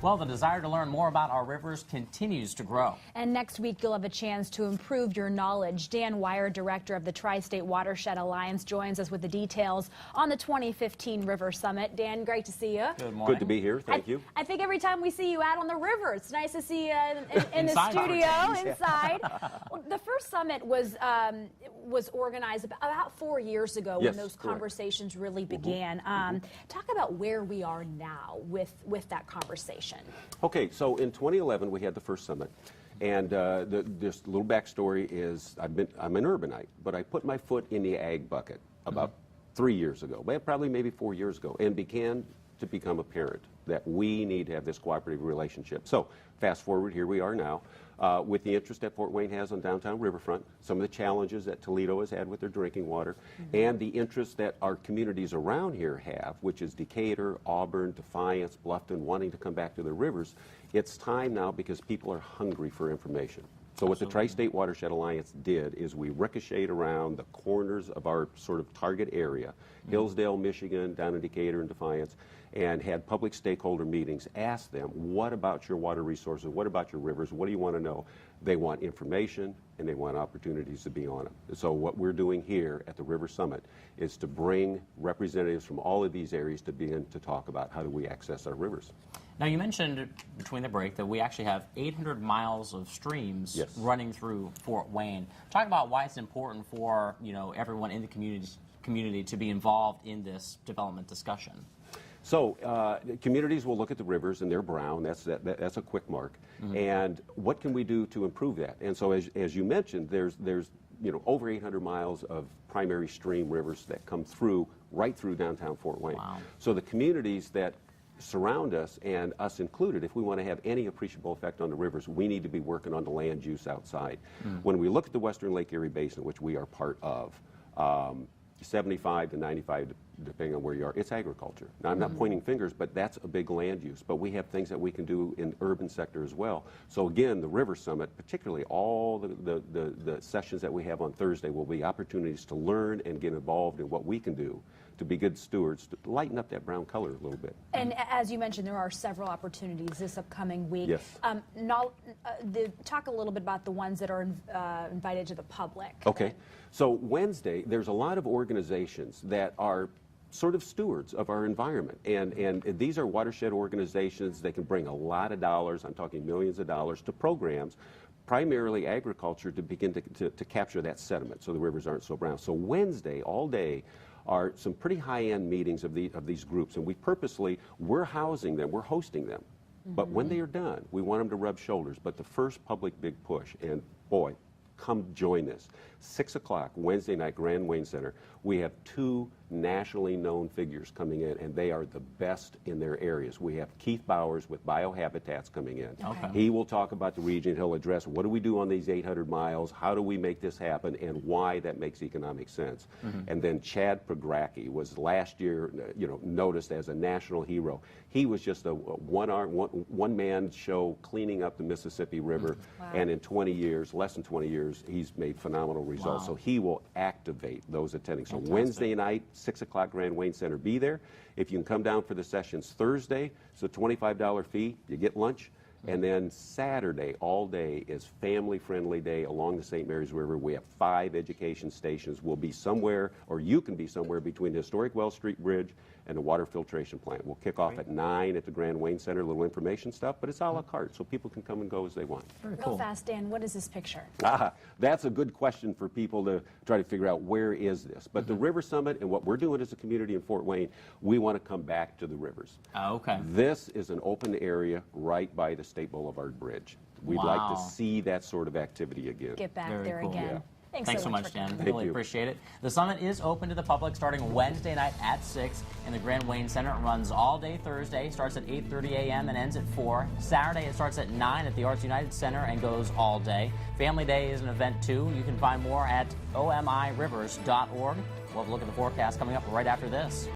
Well, the desire to learn more about our rivers continues to grow. And next week, you'll have a chance to improve your knowledge. Dan Wire, director of the Tri-State Watershed Alliance, joins us with the details on the 2015 River Summit. Dan, great to see you. Good morning. Good to be here. Thank you. I think every time we see you out on the river, it's nice to see you in the Inside studio, inside. Well, the first summit was organized about 4 years ago when Yes, those correct. conversations really began. Talk about where we are now with that conversation. Okay, so in 2011 we had the first summit, and just a little backstory is I'm an urbanite, but I put my foot in the ag bucket about 3 years ago, probably maybe 4 years ago, and began to become apparent that we need to have this cooperative relationship. So fast forward, here we are now. With the interest that Fort Wayne has on downtown riverfront, some of the challenges that Toledo has had with their drinking water, and the interest that our communities around here have, which is Decatur, Auburn, Defiance, Bluffton, wanting to come back to the rivers, it's time now because people are hungry for information. So what the Tri-State Watershed Alliance did is we ricocheted around the corners of our sort of target area, Hillsdale, Michigan, down in Decatur and Defiance, and had public stakeholder meetings, asked them, what about your water resources, what about your rivers, what do you want to know? They want information and they want opportunities to be on them. So what we're doing here at the River Summit is to bring representatives from all of these areas to begin to talk about how do we access our rivers. Now, you mentioned between the break that we actually have 800 miles of streams Yes. running through Fort Wayne. Talk about why it's important for everyone in the community to be involved in this development discussion. So communities will look at the rivers and they're brown. That's a quick mark. And what can we do to improve that? And so as you mentioned, there's over 800 miles of primary stream rivers that come through right through downtown Fort Wayne. Wow. So the communities that surround us, and us included, if we want to have any appreciable effect on the rivers, we need to be working on the land use outside. When we look at the Western Lake Erie Basin, which we are part of, 75 to 95, depending on where you are, it's agriculture. Now, I'm not pointing fingers, but that's a big land use. But we have things that we can do in the urban sector as well. So again, the River Summit, particularly all the sessions that we have on Thursday, will be opportunities to learn and get involved in what we can do to be good stewards, to lighten up that brown color a little bit. And as you mentioned, there are several opportunities this upcoming week. Yes. Talk a little bit about the ones that are invited to the public. Okay. So Wednesday, there's a lot of organizations that are sort of stewards of our environment. And these are watershed organizations. They can bring a lot of dollars, I'm talking millions of dollars, to programs, primarily agriculture, to begin to capture that sediment so the rivers aren't so brown. So Wednesday, all day, are some pretty high-end meetings of these groups, and we're housing them, we're hosting them. But when they are done, we want them to rub shoulders. But the first public big push, and boy, come join this. 6 o'clock, Wednesday night, Grand Wayne Center. We have 2 nationally known figures coming in, and they are the best in their areas. We have Keith Bowers with Biohabitats coming in. Okay. He will talk about the region. He'll address what do we do on these 800 miles, how do we make this happen, and why that makes economic sense. And then Chad Pregracki was last year, noticed as a national hero. He was just a one-man show cleaning up the Mississippi River, and in 20 years, less than 20 years, he's made phenomenal results. Wow. So he will activate those attending. So Fantastic. Wednesday night, 6 o'clock, Grand Wayne Center, be there. If you can come down for the sessions Thursday, it's a $25 fee. You get lunch. And then Saturday, all day, is family-friendly day along the St. Mary's River. We have 5 education stations. We'll be somewhere, or you can be somewhere, between the historic Wells Street Bridge and the water filtration plant. We'll kick off at 9 at the Grand Wayne Center, a little information stuff, but it's a la carte, so people can come and go as they want. Very Real cool. fast, Dan, what is this picture? That's a good question for people to try to figure out where is this. But the River Summit and what we're doing as a community in Fort Wayne, we want to come back to the rivers. Okay. This is an open area right by the State Boulevard Bridge. We'd like Wow. to see that sort of activity again. Get back Very there cool. again. Yeah. Thanks so much, for Dan. coming. Really you. appreciate it. The summit is open to the public starting Wednesday night at 6 in the Grand Wayne Center. It runs all day Thursday, starts at 8:30 a.m. and ends at 4. Saturday, it starts at 9 at the Arts United Center and goes all day. Family Day is an event, too. You can find more at omirivers.org. We'll have a look at the forecast coming up right after this.